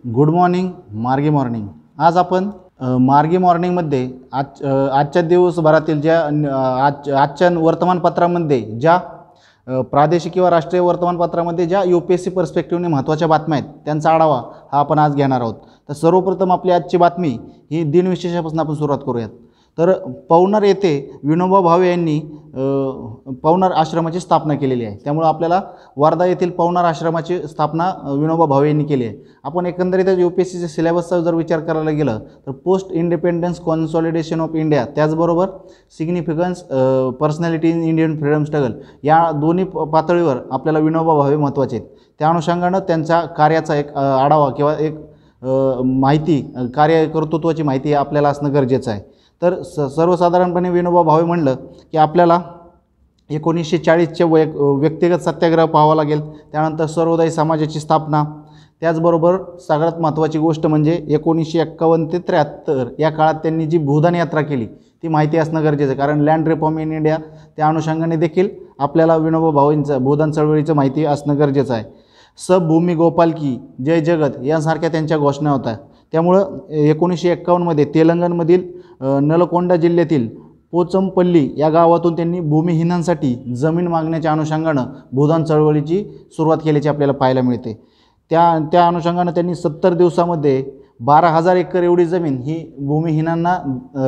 Good morning मार्गी morning. आज आपण मार्गी मॉर्निंगमध्ये आजच्या दिवसभरातील ज्या आजच्या वर्तमानपत्रामध्ये ज्या प्रादेशिक किंवा राष्ट्रीय वर्तमानपत्रामध्ये ज्या UPSC पर्स्पेक्टिव्हने महत्त्वाच्या बातम्या आहेत त्यांचा आढावा हा आपण आज घेणार आहोत। तर सर्वप्रथम आपली आजची बातमी ही दिनविशेषापासून आपण सुरुवात करूयात। तर पवनार येथे विनोबा भावे यांनी पवनार आश्रमाची स्थापना केलेली आहे। त्यामुळे आपल्याला वर्धा येथील पवनार आश्रमाची स्थापना विनोबा भावे यांनी केली आहे। आपण एकंदरीत UPSCच्या सिलेबसचा जर विचार करायला गेलं तर पोस्ट इंडिपेंडन्स कॉन्सॉलिडेशन ऑफ इंडिया, त्याचबरोबर significance personality in Indian freedom struggle, या दोन्ही पातळीवर आपल्याला विनोबा भावे महत्त्वाचे आहेत। त्या अनुषंगानं त्यांच्या कार्याचा एक आढावा किंवा एक माहिती, कार्यकर्तृत्वाची माहिती आपल्याला असणं गरजेचं आहे। तर सर्वसाधारणपणे विनोबा भावे म्हणलं की आपल्याला 1940चे व्यक्तिगत सत्याग्रह पाहावा लागेल, त्यानंतर सर्वोदय समाजाची स्थापना, त्याचबरोबर सगळ्यात महत्त्वाची गोष्ट म्हणजे 1951 ते 73 या काळात त्यांनी जी भूदान यात्रा केली ती माहिती असणं गरजेचं आहे। कारण लँड रिफॉर्म इन इंडिया त्या अनुषंगाने देखील आपल्याला विनोबा भावेंचं भूदान चळवळीचं माहिती असणं गरजेचं आहे। सब भूमी गोपाल की, जय जगत यांसारख्या त्यांच्या घोषणा होत्या। त्यामुळं 1951मध्ये तेलंगणमधील नलगोंडा जिल्ह्यातील पोचमपल्ली या गावातून त्यांनी भूमिहीनांसाठी जमीन मागण्याच्या अनुषंगानं भूदान चळवळीची सुरुवात केल्याची आपल्याला पाहायला मिळते। त्या अनुषंगानं त्यांनी 70 दिवसामध्ये 12,000 एकर एवढी जमीन ही भूमिहीनांना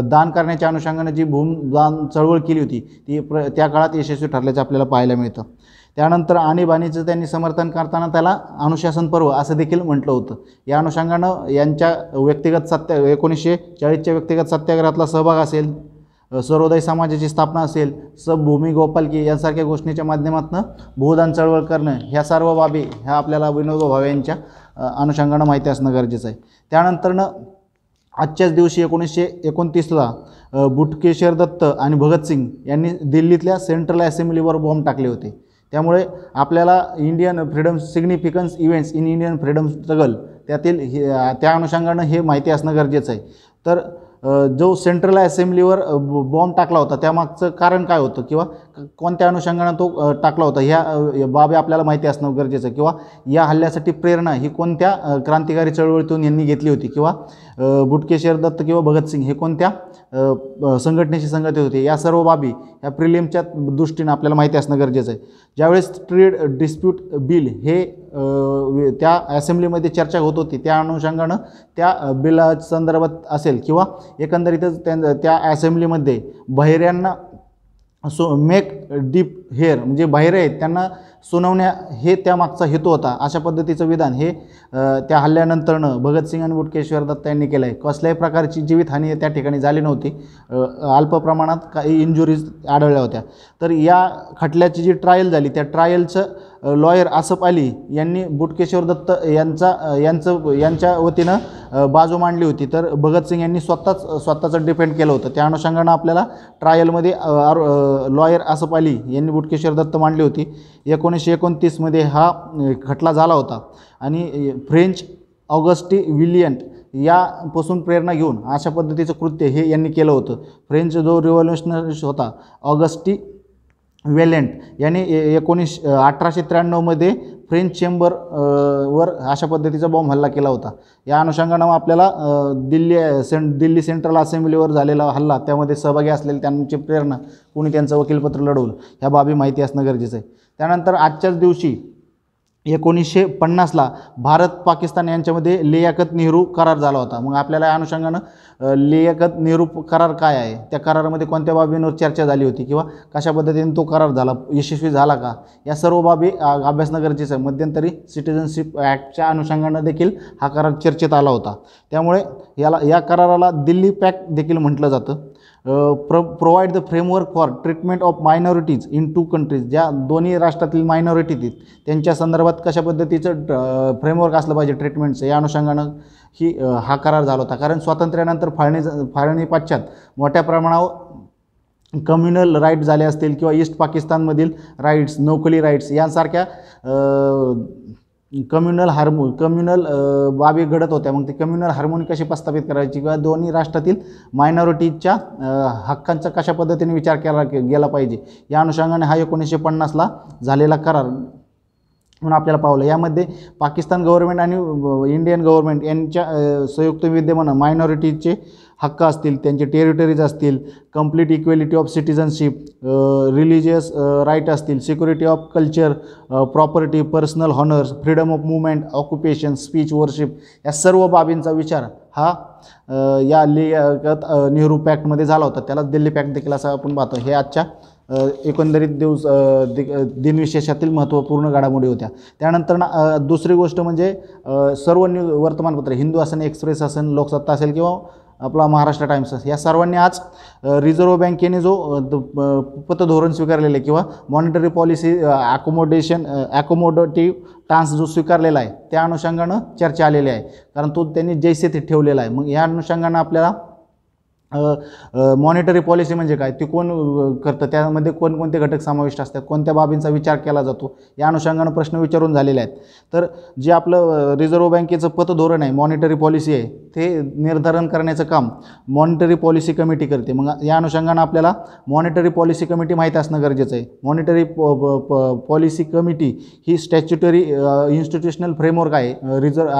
दान करण्याच्या अनुषंगानं जी भूदान चळवळ केली होती ती त्या काळात यशस्वी ठरल्याचं आपल्याला पाहायला मिळतं। त्यानंतर आणीबाणीचं त्यांनी समर्थन करताना त्याला अनुशासन पर्व असं देखील म्हटलं होतं। या अनुषंगानं यांच्या व्यक्तिगत 1940च्या व्यक्तिगत सत्याग्रहातला सहभाग असेल, सर्वोदय समाजाची स्थापना असेल, सब भूमी गोपालकी यांसारख्या घोषणेच्या माध्यमातून भूदान चळवळ करणं, ह्या सर्व बाबी ह्या आपल्याला विनोबा भावे यांच्या अनुषंगानं माहिती असणं गरजेचं आहे। त्यानंतरनं आजच्याच दिवशी 1929ला बुटकेश्वर दत्त आणि भगतसिंग यांनी दिल्लीतल्या सेंट्रल असेंब्लीवर बॉम्ब टाकले होते। त्यामुळे आपल्याला Indian freedom significance events in Indian freedom struggle त्यातील त्या अनुषंगानं हे माहिती असणं गरजेचं आहे। तर जो सेंट्रल असेंब्लीवर बॉम्ब टाकला होता त्यामागचं कारण काय होतं किंवा कोणत्या अनुषंगानं तो टाकला होता ह्या बाबी आपल्याला माहिती असणं गरजेचं, किंवा या हल्ल्यासाठी प्रेरणा ही कोणत्या क्रांतिकारी चळवळीतून यांनी घेतली होती, किंवा बुटकेश्वर दत्त किंवा भगतसिंग हे कोणत्या संघटनेशी संघटित होते, या सर्व बाबी या प्रिलिमच्या दृष्टीनं आपल्याला माहिती असणं गरजेचं आहे। ज्यावेळेस ट्रेड डिस्प्यूट बिल हे त्या असेंब्लीमध्ये चर्चा होत होती त्या अनुषंगानं त्या बिला संदर्भात असेल किंवा एकंदरीतच त्या असेंब्लीमध्ये बहिऱ्यांना मेक डीप हेअर म्हणजे बहिरे आहेत त्यांना सुनावण्या हे त्यामागचा हेतू होता। अशा पद्धतीचं विधान हे त्या हल्ल्यानंतरनं भगतसिंग आणि बुटकेश्वर दत्त यांनी केलं आहे। कसल्याही प्रकारची जीवितहानी त्या ठिकाणी झाली नव्हती, अल्प प्रमाणात काही इंजुरीज आढळल्या होत्या। तर या खटल्याची जी ट्रायल झाली त्या ट्रायलचं लॉयर आसफ अली यांनी बुटकेश्वर दत्त यांच्या वतीनं बाजू मांडली होती, तर भगतसिंग यांनी स्वतःचं डिफेंड केलं होतं। त्या अनुषंगानं आपल्याला ट्रायलमध्ये लॉयर आसफ अली यांनी बुटकेश्वर दत्त मांडली होती। 1929मध्ये हा खटला झाला होता आणि फ्रेंच ऑगस्टी विलियंट यापासून प्रेरणा घेऊन अशा पद्धतीचं कृत्य हे यांनी केलं होतं। फ्रेंच जो रिव्हॉल्युशनरी होता ऑगस्टी वेलेंट यांनी 1893मध्ये फ्रेंच चेंबर वर अशा पद्धतीचा बॉम्ब हल्ला केला होता। या अनुषंगानं आपल्याला दिल्ली सेंट्रल असेंब्लीवर झालेला हल्ला त्यामध्ये सहभागी असलेले त्यांची प्रेरणा कोणी त्यांचं वकीलपत्र लढवलं ह्या बाबी माहिती असणं गरजेचं आहे। त्यानंतर आजच्याच दिवशी 1950ला भारत पाकिस्तान यांच्यामध्ये लियाकत नेहरू करार झाला होता। मग आपल्याला या अनुषंगानं लियाकत नेहरू करार काय आहे, त्या करारामध्ये कोणत्या बाबींवर चर्चा झाली होती किंवा कशा पद्धतीने तो करार झाला, यशस्वी झाला का, या सर्व बाबी अभ्यासणं गरजेचं आहे। मध्यंतरी सिटिझनशिप ॲक्टच्या अनुषंगानं देखील हा करार चर्चेत आला होता। त्यामुळे या कराराला दिल्ली पॅक्ट देखील म्हटलं जातं। Provide the framework for treatment of minorities in 2 countries, ज्या दोन्ही राष्ट्रातील मायनॉरिटी आहेत त्यांच्या संदर्भात कशा पद्धतीचं फ्रेमवर्क असलं पाहिजे ट्रीटमेंटचं, या अनुषंगानं हा करार झाला होता। कारण स्वातंत्र्यानंतर फाळणी पश्चात मोठ्या प्रमाणावर कम्युनल राईट झाले असतील किंवा ईस्ट पाकिस्तानमधील राईट्स, नोकली राईट्स यांसारख्या कम्युनल बाबी घडत होत्या। मग ते कम्युनल हार्मोनी कशी प्रस्थापित करायची किंवा दोन्ही राष्ट्रातील मायनॉरिटीजच्या हक्कांचा कशा पद्धतीने विचार केला गेला पाहिजे, या अनुषंगाने हा 1950ला झालेला करार म्हणून आपल्याला पावलं. यामध्ये पाकिस्तान गव्हर्नमेंट आणि इंडियन गव्हर्नमेंट यांच्या संयुक्त विद्यमान मायनॉरिटीचे हक्क असतील, त्यांचे टेरिटरीज असतील, complete equality of citizenship, religious right असतील, security of culture, property, personal honours, freedom of movement, occupation, speech, worship या सर्व बाबींचा विचार हा या नेहरू पॅक्टमध्ये झाला होता. त्याला दिल्ली पॅक्ट देखील असं आपण पाहतो. हे आजच्या एकंदरीत दिनविशेषातील महत्त्वपूर्ण घडामोडी होत्या. त्यानंतर दुसरी गोष्ट म्हणजे सर्व वर्तमानपत्र, हिंदू असेल, एक्सप्रेस असेल, लोकसत्ता असेल किंवा आपला महाराष्ट्र टाइम्स या सर्वांनी आज रिझर्व्ह बँकेने जो पतधोरण स्वीकारलेलं आहे किंवा मॉनिटरी पॉलिसी ॲकोमोडेटिव्ह टान्स जो स्वीकारलेला आहे त्या अनुषंगानं चर्चा आलेली आहे, कारण तो त्यांनी जैसे ते ठेवलेला आहे. मग या अनुषंगानं आपल्याला मॉनिटरी पॉलिसी म्हणजे काय, ती कोण करतं, त्यामध्ये कोणकोणते घटक समाविष्ट असतात, कोणत्या बाबींचा विचार केला जातो, या अनुषंगानं प्रश्न विचारून झालेले आहेत. तर जे आपलं रिझर्व्ह बँकेचं पतधोरण आहे, मॉनिटरी पॉलिसी आहे, ते निर्धारण करण्याचं काम मॉनिटरी पॉलिसी कमिटी करते. मग या अनुषंगानं आपल्याला मॉनिटरी पॉलिसी कमिटी माहीत असणं गरजेचं आहे. मॉनिटरी पॉलिसी कमिटी ही स्टॅच्युटरी इन्स्टिट्यूशनल फ्रेमवर्क आहे.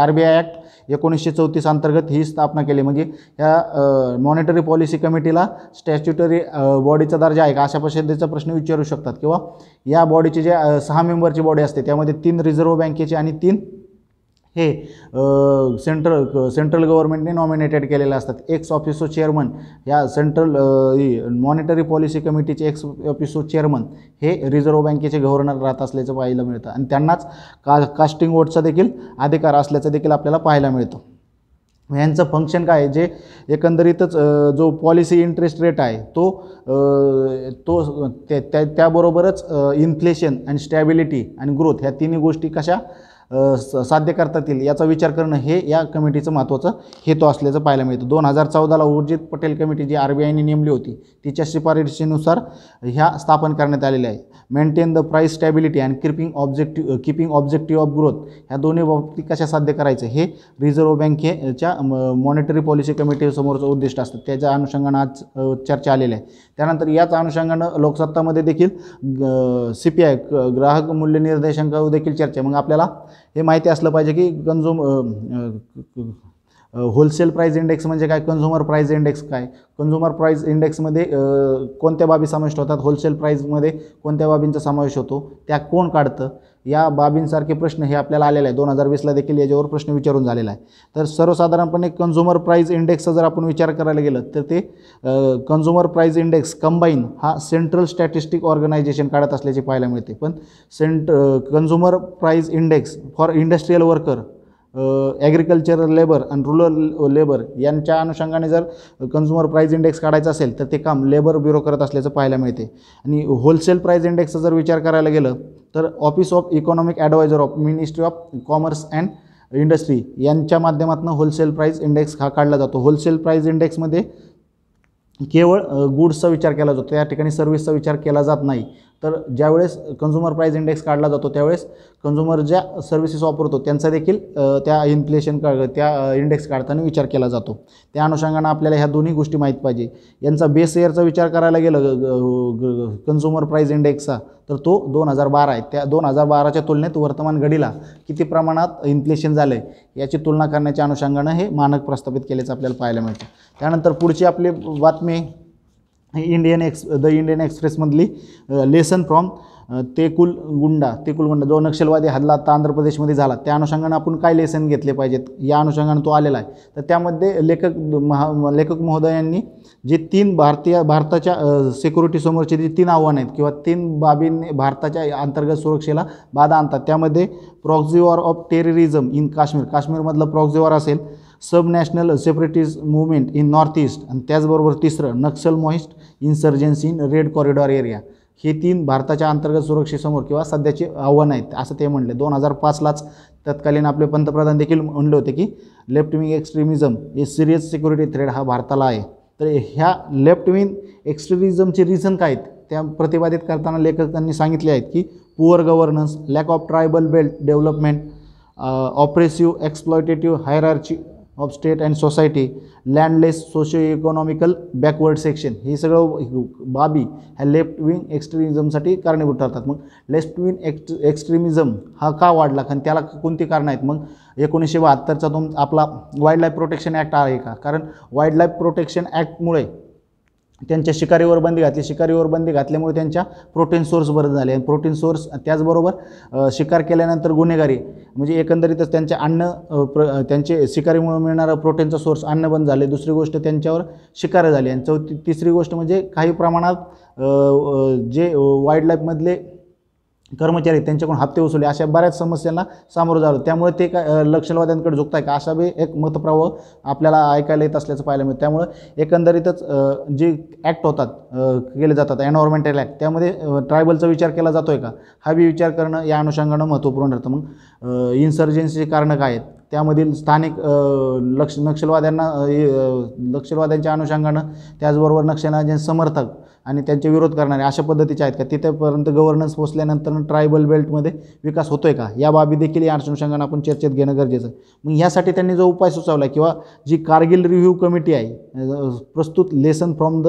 RBI ॲक्ट 1934 अंतर्गत ही स्थापना केली. म्हणजे या मॉनिटरी पॉलिसी कमिटीला स्टॅच्युटरी बॉडीचा दर्जा आहे का, अशा पद्धतीचा प्रश्न विचारू शकतात. किंवा या बॉडीची जे 6 मेंबरची बॉडी असते त्यामध्ये 3 रिझर्व्ह बँकेचे आणि 3 हे सेंट्रल गव्हर्नमेंटने नॉमिनेटेड केलेले असतात. एक्स ऑफिसो चेअरमन या मॉनिटरी पॉलिसी कमिटीचे एक्स ऑफिसो चेअरमन हे रिझर्व्ह बँकेचे गव्हर्नर राहत असल्याचं पाहायला मिळतं आणि त्यांनाच कास्टिंग वोटचा देखील अधिकार असल्याचं देखील आपल्याला पाहायला मिळतं. यांचं फंक्शन काय आहे, जे एकंदरीतच जो पॉलिसी इंटरेस्ट रेट आहे तो त्याबरोबरच इन्फ्लेशन आणि स्टॅबिलिटी आणि ग्रोथ ह्या तिन्ही गोष्टी कशा साध्य करता येतील याचा विचार करणं हे या कमिटीचं महत्त्वाचं हेतू असल्याचं पाहायला मिळतं. 2014ला उर्जित पटेल कमिटी जी RBIने नेमली होती तिच्या शिफारशीनुसार ह्या स्थापन करण्यात आलेल्या आहे. Maintain the price stability and keeping objective of growth ह्या दोन्ही बाबतीत कशा साध्य करायचं हे रिझर्व्ह बँकेच्या मॉनिटरी पॉलिसी कमिटीसमोरचं उद्दिष्ट असतं. त्याच्या अनुषंगानं आज चर्चा आलेली आहे. त्यानंतर याच अनुषंगानं लोकसत्तामध्ये देखील CPI ग्राहक मूल्य निर्देशांकावर देखील चर्चा. मग आपल्याला हे माहिती असलं पाहिजे की होलसेल प्राईस इंडेक्स म्हणजे काय, कन्झ्युमर प्राईस इंडेक्स काय, कन्झ्युमर प्राईस इंडेक्समध्ये कोणत्या बाबी समाविष्ट होतात, होलसेल प्राईजमध्ये कोणत्या बाबींचा समावेश होतो, त्या कोण काढतं, या बाबींसारखे प्रश्न हे आपल्याला आलेले आहे. 2020ला देखील याच्यावर प्रश्न विचारून झालेला आहे. तर सर्वसाधारणपणे कन्झ्युमर प्राईस इंडेक्सचा जर आपण विचार करायला गेलं तर ते कन्झ्युमर प्राईस इंडेक्स कंबाईन हा सेंट्रल स्टॅटिस्टिक ऑर्गनायझेशन काढत असल्याचे पाहायला मिळते. पण consumer price index for industrial worker, agricultural labour आणि रुरल लेबर यांच्या अनुषंगाने जर कन्झ्युमर प्राईस इंडेक्स काढायचं असेल तर ते काम लेबर ब्युरो करत असल्याचं पाहायला मिळते. आणि होलसेल प्राईस इंडेक्सचा जर विचार करायला गेलं तर office of economic adviser of ministry of commerce and industry यांच्या माध्यमातून होलसेल प्राईस इंडेक्स हा काढला जातो. होलसेल प्राईस इंडेक्समध्ये केवळ गुड्सचा विचार केला जातो, या ठिकाणी सर्व्हिसचा विचार केला जात नाही. तर ज्यावेळेस कन्झ्युमर प्राईस इंडेक्स काढला जातो त्यावेळेस कन्झ्युमर ज्या सर्व्हिसेस वापरतो त्यांचा देखील त्या त्या इंडेक्स काढताना विचार केला जातो. त्या अनुषंगानं आपल्याला ह्या दोन्ही गोष्टी माहीत पाहिजे. यांचा बेस इयरचा विचार करायला गेलं कन्झ्युमर प्राईस इंडेक्सचा तर तो 2012 आहे. त्या 2012च्या तुलनेत वर्तमान घडीला किती प्रमाणात इन्फ्लेशन झालं आहे याची तुलना करण्याच्या अनुषंगानं हे मानक प्रस्थापित केल्याचं आपल्याला पाहायला मिळतं. त्यानंतर पुढची आपली बातमी द इंडियन एक्सप्रेसमधली लेसन फ्रॉम तेकुलगुंडा जो नक्षलवादी हल्ला आता आंध्र प्रदेशमध्ये झाला त्या अनुषंगानं आपण काय लेसन घेतले पाहिजेत या अनुषंगानं तो आलेला आहे. तर त्यामध्ये लेखक महोदयांनी जे 3 भारताच्या सिक्युरिटीसमोरचे जे 3 आव्हानं आहेत किंवा 3 बाबींनी भारताच्या अंतर्गत सुरक्षेला बाधा आणतात त्यामध्ये proxy war of terrorism in काश्मीरमधलं प्रॉक्सी वॉर असेल, sub national separatist movement in north east आणि त्याचबरोबर तिसरं Naxal Maoist insurgency in red corridor area, हे 3 भारताच्या अंतर्गत सुरक्षेसमोर किंवा सध्याचे आव्हानं आहेत असं ते म्हणले. 2005लाच तत्कालीन आपले पंतप्रधान देखील म्हणले होते की लेफ्ट विंग एक्स्ट्रीमिझम हे सिरियस सिक्युरिटी थ्रेट हा भारताला आहे. तर ह्या लेफ्ट विंग एक्स्ट्रीमिझमचे रिझन काय आहेत त्या प्रतिपादित करताना लेखकांनी सांगितले आहेत की poor governance, lack of tribal belt development, oppressive exploitative of state and society, landless socio economical backward section, हे सगळं बाबी ह्या लेफ्ट विंग एक्स्ट्रीमिझमसाठी कारणीभूत ठरतात. मग लेफ्ट विंग एक्स्ट्रीमिझम हा का वाढला आणि त्याला कोणती कारणं आहेत? मग 1972चा आपला वाईल्ड लाईफ प्रोटेक्शन ॲक्ट आहे का? कारण वाईल्ड लाईफ प्रोटेक्शन ॲक्टमुळे त्यांच्या शिकारीवर बंदी घातली. शिकारीवर बंदी घातल्यामुळे त्यांच्या प्रोटीन सोर्स बंद झाले आणि प्रोटीन सोर्स त्याचबरोबर शिकार केल्यानंतर गुन्हेगारी म्हणजे एकंदरीतच त्यांचे त्यांचे शिकारीमुळे मिळणारं प्रोटीनचा सोर्स अन्न बंद झाले. दुसरी गोष्ट त्यांच्यावर शिकार झाली आणि तिसरी गोष्ट म्हणजे काही प्रमाणात जे वाईल्ड लाईफमधले कर्मचारी आहेत त्यांच्याकडून हप्ते वसुले अशा बऱ्याच समस्यांना सामोरं झालं. त्यामुळे ते काय नक्षलवाद्यांकडे झुकत आहे का असा बी एक मतप्रवाह आपल्याला ऐकायला येत असल्याचं पाहायला मिळतं. त्यामुळे एकंदरीतच जे ॲक्ट होतात केले जातात एन्व्हायरमेंटल ॲक्ट त्यामध्ये ट्रायबलचा विचार केला जातो आहे का हा बी विचार करणं या अनुषंगानं महत्त्वपूर्ण ठरतं. मग इन्सर्जन्सीची कारणं काय आहेत त्यामधील स्थानिक नक्षलवाद्यांच्या अनुषंगानं त्याचबरोबर नक्षलवाद्यांचे समर्थक आणि त्यांचे विरोध करणारे अशा पद्धतीचे आहेत का तिथेपर्यंत गव्हर्नन्स पोचल्यानंतर ट्रायबल बेल्टमध्ये विकास होतोय का या बाबी देखील या अनुषंगानं आपण चर्चेत घेणं गरजेचं आहे. मग ह्यासाठी त्यांनी जो उपाय सुचवला किंवा जी कारगिल रिव्ह्यू कमिटी आहे प्रस्तुत लेसन फ्रॉम द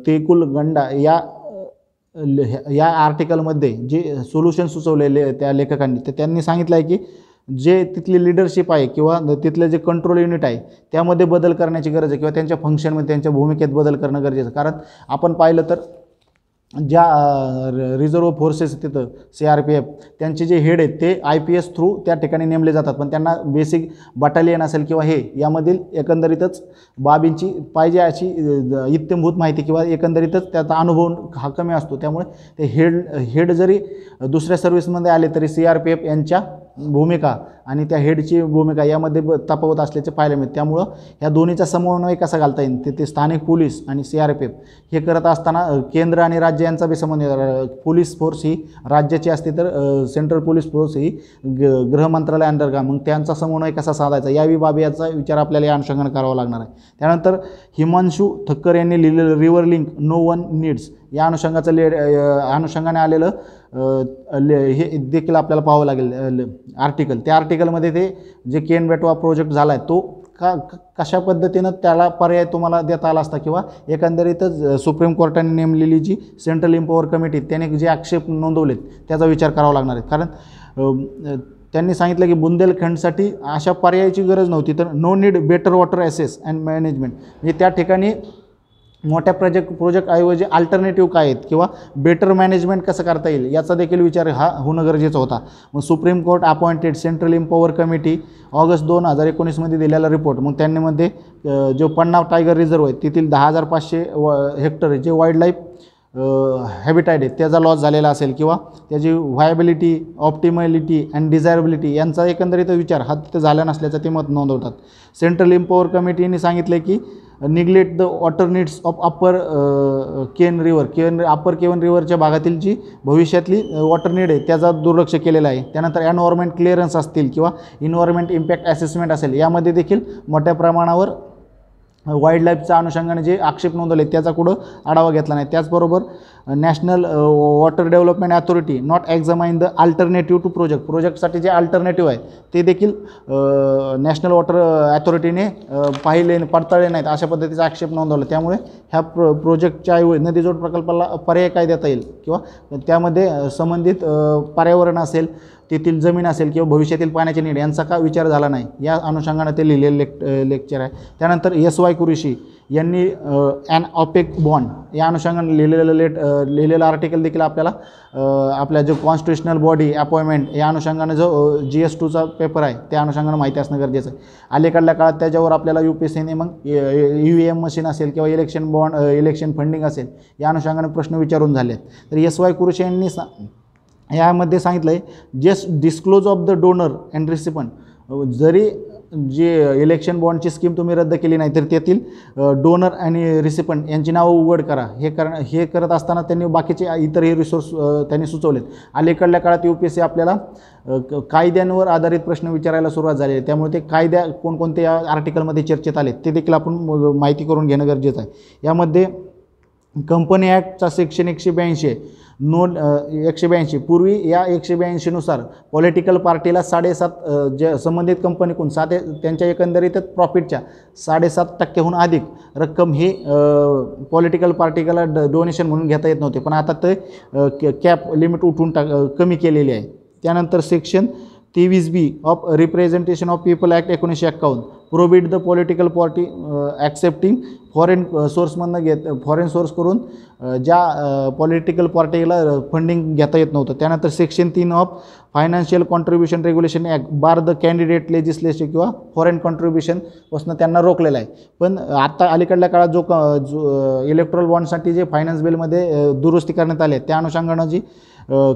तेकुल गंडा या आर्टिकलमध्ये जे सोल्युशन सुचवलेले त्या लेखकांनी तर त्यांनी सांगितलं आहे की जे तिथली लिडरशिप आहे किंवा तिथले जे कंट्रोल युनिट आहे त्यामध्ये बदल करण्याची गरज आहे किंवा त्यांच्या फंक्शनमध्ये त्यांच्या भूमिकेत बदल करणं गरजेचं आहे. कारण आपण पाहिलं तर ज्या रिझर्व्ह फोर्सेस तिथं CRPF त्यांचे जे हेड आहेत ते IPS थ्रू त्या ठिकाणी नेमले जातात पण त्यांना बेसिक बटालियन असेल किंवा हे यामधील एकंदरीतच बाबींची पाहिजे अशी इत्यंभूत माहिती किंवा एकंदरीतच त्याचा अनुभव हा कमी असतो. त्यामुळे ते हेड जरी दुसऱ्या सर्व्हिसमध्ये आले तरी CRPF यांच्या भूमिका आणि त्या हेडची भूमिका यामध्ये तफावत असल्याचे पाहायला मिळते. त्यामुळं ह्या दोन्हीचा समन्वय कसा घालता येईल ते स्थानिक पोलीस आणि CRPF हे करत असताना केंद्र आणि राज्य यांचा बी समन्वय पोलीस फोर्स ही राज्याची असते तर सेंट्रल पोलीस फोर्स ही गृह मंत्रालय अंडर का मग त्यांचा समन्वय कसा साधायचा यावी बाबी याचा विचार आपल्याला या अनुषंगाने करावा लागणार आहे. त्यानंतर हिमांशू ठक्कर यांनी लिहिलेलं river link no one needs या अनुषंगाने आलेलं हे देखील आपल्याला पाहावं लागेल आर्टिकल. त्या आर्टिकलमध्ये ते जे केन बेटवा प्रोजेक्ट झाला आहे तो कशा पद्धतीनं त्याला पर्याय तुम्हाला देता आला असता किंवा एकंदरीतच सुप्रीम कोर्टाने नेमलेली जी सेंट्रल इम्पॉवर कमिटी त्याने जे आक्षेप नोंदवलेत त्याचा विचार करावा लागणार आहे. कारण त्यांनी सांगितलं की बुंदेलखंडसाठी अशा पर्यायाची गरज नव्हती तर no need better water access and management म्हणजे त्या ठिकाणी मोठ्या प्रोजेक्टऐवजी अल्टरनेटिव्ह काय आहेत किंवा बेटर मॅनेजमेंट कसं करता येईल याचा देखील विचार हा होणं गरजेचं होता. मग Supreme Court appointed central empower committee August 2019मध्ये दिलेला रिपोर्ट मग त्यांनी जो पन्नाव टायगर रिझर्व आहे तेथील 10,500 हेक्टर जे वाईल्ड लाईफ हॅबिटाईट आहे त्याचा लॉस झालेला असेल किंवा त्याची व्हायबिलिटी ऑप्टिमॅलिटी अँड डिझायरेबिलिटी यांचा एकंदरीत विचार हा तिथं झाला नसल्याचं ते मत नोंदवतात. सेंट्रल इम्पॉवर कमिटीने सांगितलं की neglect the water needs of upper केवन रिव्हरच्या भागातील जी भविष्यातली वॉटर नीड आहे त्याचा दुर्लक्ष केलेला आहे. त्यानंतर एन्व्हायरमेंट क्लिअरन्स असतील किंवा इन्व्हायरमेंट इम्पॅक्ट असेसमेंट असेल यामध्ये देखील मोठ्या प्रमाणावर वाईल्ड लाईफच्या अनुषंगाने जे आक्षेप नोंदवले त्याचा कुठं आढावा घेतला नाही. त्याचबरोबर National Water Development Authority not examine the alternative to प्रोजेक्टसाठी जे अल्टरनेटिव्ह आहे ते देखील नॅशनल वॉटर अथॉरिटीने पडताळले नाहीत अशा पद्धतीचा आक्षेप नोंदवला. त्यामुळे ह्या प्रोजेक्टच्या ऐवजी नदीजोड प्रकल्पाला पर्याय काय देता येईल किंवा त्यामध्ये संबंधित पर्यावरण असेल तेथील जमीन असेल किंवा भविष्यातील पाण्याची नीड यांचा का विचार झाला नाही या अनुषंगाने ते लिहिलेलं लेक्चर आहे. त्यानंतर SY कुरेशी यांनी ॲन ऑपेक बॉन्ड या अनुषंगाने लिहिलेलं आर्टिकल देखील आपल्याला आपल्या जो कॉन्स्टिट्युशनल बॉडी अपॉइंटमेंट या अनुषंगाने जो GS2चा पेपर आहे त्या अनुषंगाने माहिती असणं गरजेचं आहे. अलीकडल्या काळात त्याच्यावर आपल्याला UPSCने मग EVM मशीन असेल किंवा इलेक्शन फंडिंग असेल या अनुषंगाने प्रश्न विचारून झाले आहेत. तर SY कुरेशी यांनी यामध्ये सांगितलं आहे just disclose of the donor and recipient जरी जे इलेक्शन बॉन्डची स्कीम तुम्ही रद्द केली नाही तर त्यातील डोनर आणि रिसिपंट यांची नावं उघड करा हे करत असताना त्यांनी बाकीचे इतरही रिसोर्स त्यांनी सुचवलेत. अलीकडल्या काळात UPSC आपल्याला कायद्यांवर आधारित प्रश्न विचारायला सुरुवात झाली आहे. त्यामुळे ते कायद्या कोणकोणते या आर्टिकलमध्ये चर्चेत आले ते देखील आपण माहिती करून घेणं गरजेचं आहे. यामध्ये कंपनी ॲक्टचा सेक्शन 182 आहे. नोंद 182 पूर्वी या 182 नुसार पॉलिटिकल पार्टीला 7.5 जे संबंधित कंपनीकडून त्यांच्या एकंदरीतच प्रॉफिटच्या 7.5% अधिक रक्कम ही पॉलिटिकल पार्टीला डोनेशन म्हणून घेता येत नव्हते, पण आता ते कॅप लिमिट उठून कमी केलेली आहे. त्यानंतर section 23B of Representation of People Act 1951 prohibit the political party accepting foreign सोर्समधनं फॉरेन सोर्स करून ज्या पॉलिटिकल पार्टीला फंडिंग घेता येत नव्हतं. त्यानंतर section 3 of Financial Contribution Regulation Act bar the candidate legislation किंवा फॉरेन कॉन्ट्रीब्युशनपासून त्यांना रोखलेलं आहे. पण आता अलीकडल्या काळात जो इलेक्ट्रॉल बॉन्डसाठी जे फायनान्स बिलमध्ये दुरुस्ती करण्यात आली आहे त्या अनुषंगानं जी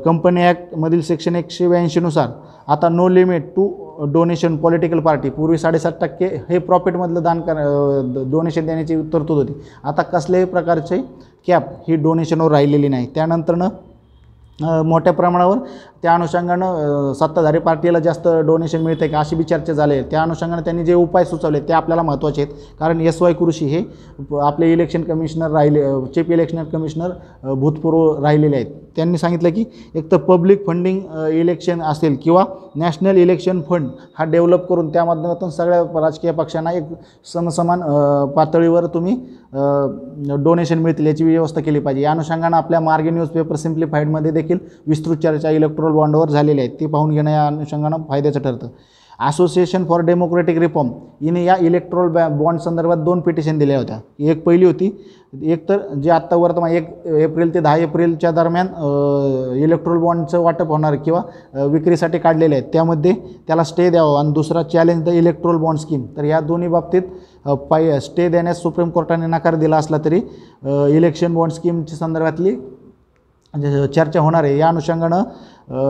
कंपनी ॲक्टमधील सेक्शन 182 नुसार आता no limit to donation political party, पूर्वी 7.5% हे प्रॉफिटमधलं डोनेशन देण्याची तरतूद होती. आता कसल्याही प्रकारचे कॅप ही डोनेशनवर राहिलेली नाही. त्यानंतरनं मोठ्या प्रमाणावर त्या अनुषंगानं सत्ताधारी पार्टीला जास्त डोनेशन मिळते का अशी बी चर्चा झाली आहे. त्या अनुषंगानं त्यांनी जे उपाय सुचवले ते आपल्याला महत्त्वाचे आहेत, कारण SY कृषी हे आपले election commissioner chief election commissioner भूतपूर्व राहिलेले आहेत. त्यांनी सांगितलं की एक तर पब्लिक फंडिंग इलेक्शन असेल किंवा नॅशनल इलेक्शन फंड हा डेव्हलप करून त्या माध्यमातून सगळ्या राजकीय पक्षांना एक समसमान पातळीवर तुम्ही डोनेशन मिळतील याची व्यवस्था केली पाहिजे. या अनुषंगानं आपल्या मार्गे न्यूजपेपर सिम्प्लिफाईडमध्ये देखील विस्तृत चर्चा इलेक्ट्रॉल बॉन्डवर झालेली आहे, ती पाहून घेणं या अनुषंगानं फायद्याचं ठरतं. असोसिएशन फॉर डेमोक्रेटिक रिफॉर्म हिने या इलेक्ट्रॉल बॉन्ड संदर्भात 2 पिटिशन दिल्या होत्या. एक पहिली होती, एक तर जे आत्ता वर्तमान 1 एप्रिल ते 10 एप्रिलच्या दरम्यान इलेक्ट्रॉल बॉन्डचं वाटप होणार किंवा विक्रीसाठी काढलेले आहेत त्यामध्ये त्याला स्टे द्यावा, आणि दुसरा challenge the Electral bond scheme. तर या दोन्ही बाबतीत स्टे देण्यास सुप्रीम कोर्टाने नकार दिला असला तरी इलेक्शन बॉन्ड स्कीमच्या संदर्भातली चर्चा होणार आहे. या अनुषंगानं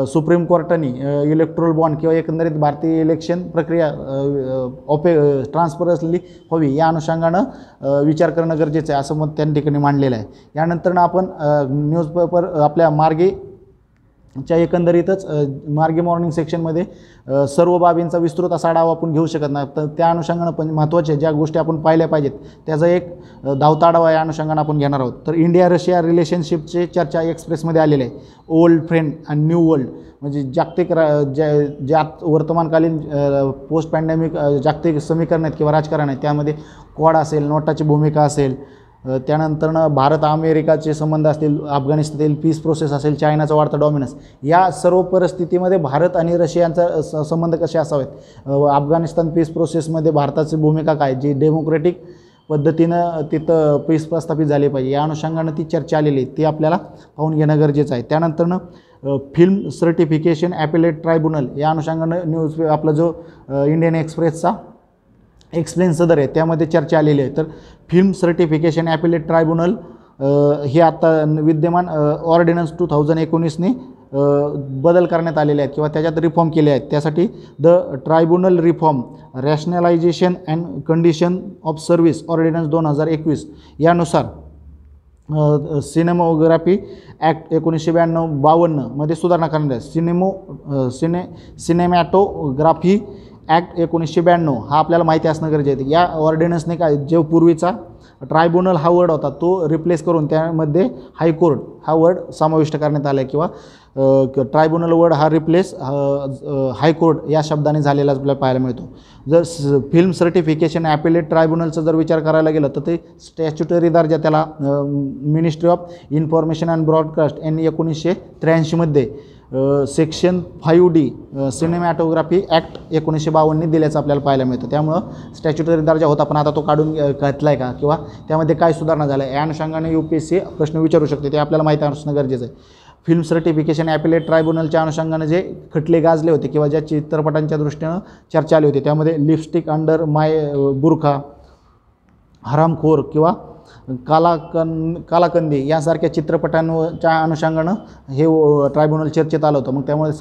सुप्रीम कोर्टाने इलेक्ट्रॉल बॉन्ड किंवा एकंदरीत भारतीय इलेक्शन प्रक्रिया ट्रान्सपरन्सली व्हावी या अनुषंगानं विचार करणं गरजेचं आहे असं मत त्या ठिकाणी मांडलेलं आहे. यानंतरनं आपण न्यूजपेपर आपल्या मार्गेच्या एकंदरीतच मार्गे मॉर्निंग सेक्शनमध्ये सर्व बाबींचा विस्तृत असा आढावा आपण घेऊ शकत नाही, तर त्या अनुषंगानं पण महत्त्वाच्या ज्या गोष्टी आपण पाहिल्या पाहिजेत त्याचा एक धावता आढावा या अनुषंगानं आपण घेणार आहोत. तर इंडिया रशिया रिलेशनशिपचे चर्चा एक्सप्रेसमध्ये आलेले आहे. ओल्ड फ्रेंड आणि न्यू वर्ल्ड म्हणजे जागतिक ज्या वर्तमानकालीन पोस्ट पॅन्डेमिक जागतिक समीकरण आहेत किंवा राजकारण आहे त्यामध्ये क्वाड असेल, नोटाची भूमिका असेल, त्यानंतरनं भारत अमेरिकाचे संबंध असतील, अफगाणिस्तानातील पीस प्रोसेस असेल, चायनाचा वाढता डॉमिनन्स, या सर्व परिस्थितीमध्ये भारत आणि रशियाचा संबंध कसे असावेत, अफगाणिस्तान पीस प्रोसेसमध्ये भारताची भूमिका काय, जी डेमोक्रेटिक पद्धतीनं तिथं पीस प्रस्थापित झाली पाहिजे या अनुषंगानं ती चर्चा आलेली ती आपल्याला पाहून घेणं गरजेचं आहे. त्यानंतरनं फिल्म सर्टिफिकेशन ॲपेलेट ट्रायब्युनल या अनुषंगानं न्यूज आपला जो इंडियन एक्सप्रेसचा एक्सप्लेन सदर आहे त्यामध्ये चर्चा आलेली आहे. तर फिल्म सर्टिफिकेशन ॲपेलेट ट्रायब्युनल हे आता विद्यमान ऑर्डिनन्स 2019ने बदल करण्यात आलेले आहेत किंवा त्याच्यात रिफॉर्म केले आहेत. त्यासाठी the tribunal reform rationalisation and condition of service ordinance 2021 यानुसार सिनेमोग्राफी ॲक्ट 1952 मध्ये सुधारणा करण्यात आहे. सिनेमॅटोग्राफी ॲक्ट 1992 हा आपल्याला माहिती असणं गरजेचं आहे. या ऑर्डिनन्सने काय जो पूर्वीचा ट्रायब्युनल हा वर्ड होता तो रिप्लेस करून त्यामध्ये हायकोर्ट हा वर्ड समाविष्ट करण्यात आला आहे किंवा ट्रायब्युनल वर्ड हा रिप्लेस हायकोर्ट या शब्दाने झालेला आपल्याला पाहायला मिळतो. जर फिल्म सर्टिफिकेशन ॲपेलेट ट्रायब्युनलचा जर विचार करायला गेलं तर ते स्टॅच्युटरी दर्जा त्याला ministry of information and broadcast यांनी 1983 मध्ये सेक्शन 5D सिनेमॅटोग्राफी ॲक्ट 1952 दिल्याचं आपल्याला पाहायला मिळतं. त्यामुळं स्टॅच्युटरी दर्जा होता पण आता तो काढून घातला आहे का किंवा त्यामध्ये काय सुधारणा झाल्या या अनुषंगाने UPSC प्रश्न विचारू शकते ते आपल्याला माहिती असणं गरजेचं आहे. फिल्म सर्टिफिकेशन ॲपेलेट ट्रायब्युनलच्या अनुषंगानं जे खटले गाजले होते किंवा ज्या चित्रपटांच्या दृष्टीनं चर्चा आली होती त्यामध्ये लिपस्टिक अंडर माय बुरखा, हरामखोर किंवा कालाकंदी यासारख्या चित्रपटांच्या अनुषंगानं हे ट्रायब्युनल चर्चेत आलं होतं. मग त्यामुळे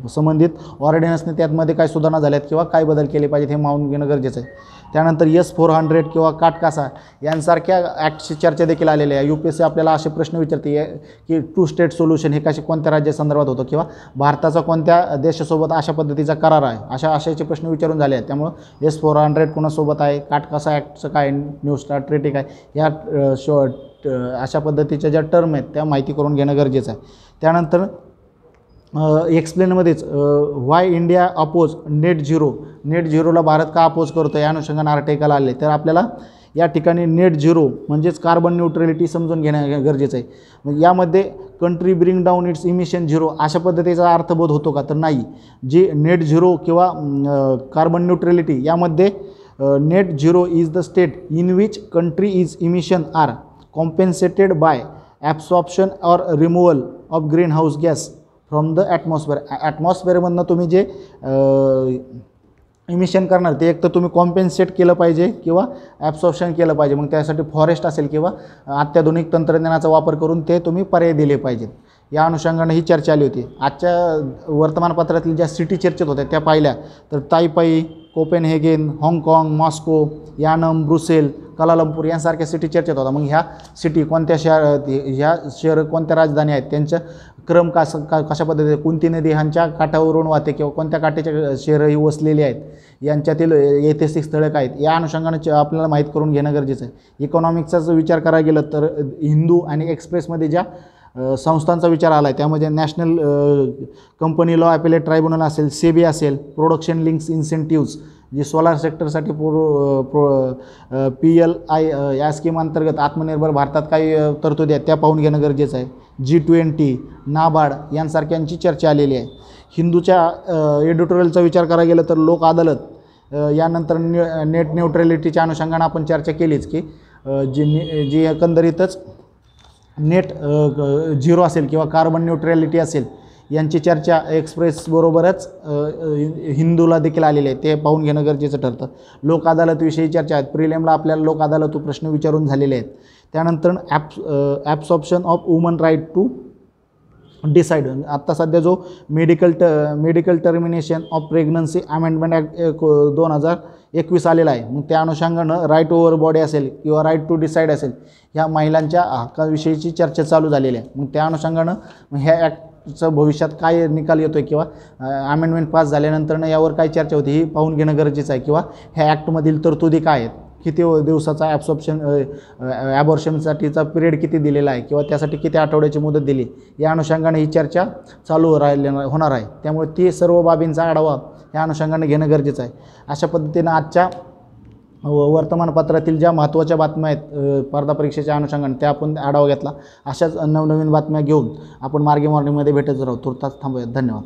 संबंधित ऑर्डिनन्सने त्यामध्ये काय सुधारणा झाल्यात किंवा काय बदल केले पाहिजेत हे मानून घेणं गरजेचं आहे. त्यानंतर S-400 किंवा काटकासा यांसारख्या ॲक्टची चर्चा देखील आलेली आहे. UPSC आपल्याला असे प्रश्न विचारते की 2 स्टेट सोल्युशन हे कसे कोणत्या राज्यासंदर्भात होतं किंवा भारताचा कोणत्या देशासोबत अशा पद्धतीचा करार आहे अशा आशयाचे प्रश्न विचारून झाले आहेत. त्यामुळं S-400 कोणासोबत आहे, काटकासा ॲक्टचं काय, न्यू स्टार्ट ट्रीटी काय या अशा पद्धतीच्या ज्या टर्म आहेत त्या माहिती करून घेणं गरजेचं आहे. त्यानंतर एक्सप्लेनमध्येच वाय इंडिया अपोज नेट झिरोला भारत का अपोज करतो या अनुषंगाने आर्टिकल आले. तर आपल्याला या ठिकाणी नेट झिरो म्हणजेच कार्बन न्यूट्रलिटी समजून घेणं गरजेचं आहे. मग यामध्ये country bring down its emission zero अशा पद्धतीचा अर्थबोध होतो का, तर नाही. जी नेट झिरो किंवा कार्बन न्यूट्रलिटी यामध्ये net zero is the state in which country is emission are compensated by absorption or removal of greenhouse gas from the ॲटमॉस्फेअरमधनं तुम्ही जे इमिशन करणार ते एक तर तुम्ही कॉम्पेन्सेट केलं पाहिजे किंवा ॲब्सॉर्प्शन केलं पाहिजे. मग त्यासाठी फॉरेस्ट असेल किंवा अत्याधुनिक तंत्रज्ञानाचा वापर करून ते तुम्ही पर्याय दिले पाहिजेत. या अनुषंगाने ही चर्चा आली होती. आजच्या वर्तमानपत्रातील ज्या सिटी चर्चेत होत्या त्या पाहिल्या तर तायपाई, कोपेनहेगन, हाँगकाँग, मॉस्को, यानम, ब्रुसेल, कालालंपूर यांसारख्या सिटी चर्चेत होता. मग ह्या सिटी कोणत्या शहर कोणत्या राजधानी आहेत, त्यांच्या क्रम कशा पद्धतीने, कोणती नदी ह्यांच्या काठावरून वाहते किंवा कोणत्या काठीच्या शहरही वसलेली आहेत, यांच्यातील ऐतिहासिक स्थळं काय आहेत, या अनुषंगाने आपल्याला माहीत करून घेणं गरजेचं आहे. इकॉनॉमिक्सचा विचार करायला गेलं तर हिंदू आणि एक्सप्रेसमध्ये ज्या संस्थांचा विचार आला आहे त्यामध्ये नॅशनल कंपनी लॉ ॲपेलेट ट्रायब्युनल असेल, सेबी असेल, प्रोडक्शन लिंक्स इन्सेंटिव्ज जी सोलार सेक्टरसाठी PLI या स्कीम अंतर्गत आत्मनिर्भर भारतात काही तरतुदी आहेत त्या पाहून घेणं गरजेचं आहे. G20, नाबार्ड यांसारख्यांची चर्चा आलेली आहे. हिंदूच्या एडिटोरियलचा विचार करायला गेलं तर लोक अदालत यानंतर नेट न्यूट्रलिटीच्या अनुषंगाने आपण चर्चा केलीच की जी एकंदरीतच नेट झिरो असेल किंवा कार्बन न्यूट्रॅलिटी असेल यांची चर्चा एक्सप्रेसबरोबरच हिंदूला देखील आलेली आहे, ते पाहून घेणं गरजेचं ठरतं. लोक अदालतविषयी चर्चा आहेत. प्रिलिमला आपल्याला लोक अदालत प्रश्न विचारून झालेले आहेत. त्यानंतर absorption of woman right to decide, आत्ता सध्या जो medical termination of pregnancy amendment act 2021 आलेला आहे. मग त्या अनुषंगानं राईट ओव्हर बॉडी असेल किंवा राईट टू डिसाईड असेल ह्या महिलांच्या हक्काविषयीची चर्चा चालू झालेली आहे. मग त्या अनुषंगानं ह्या ॲक्टचं भविष्यात काय निकाल येतो आहे किंवा अमेंडमेंट पास झाल्यानंतर यावर काय चर्चा होती ही पाहून घेणं गरजेचं आहे. किंवा ह्या ॲक्टमधील तरतुदी काय आहेत, किती दिवसाचा ॲबॉर्शनसाठीचा पिरियड किती दिलेला आहे किंवा त्यासाठी किती आठवड्याची मुदत दिली, या अनुषंगाने ही चर्चा चालू होणार आहे. त्यामुळे ती सर्व बाबींचा आढावा या अनुषंगाने घेणं गरजेचं आहे. अशा पद्धतीनं आजच्या वर्तमानपत्रातील ज्या महत्त्वाच्या बातम्या आहेत स्पर्धा परीक्षेच्या अनुषंगाने त्या आपण आढावा घेतला. अशाच नवनवीन बातम्या घेऊन आपण मार्गे मॉर्निंगमध्ये भेटत राहू. तुर्तास थांबूयात. धन्यवाद.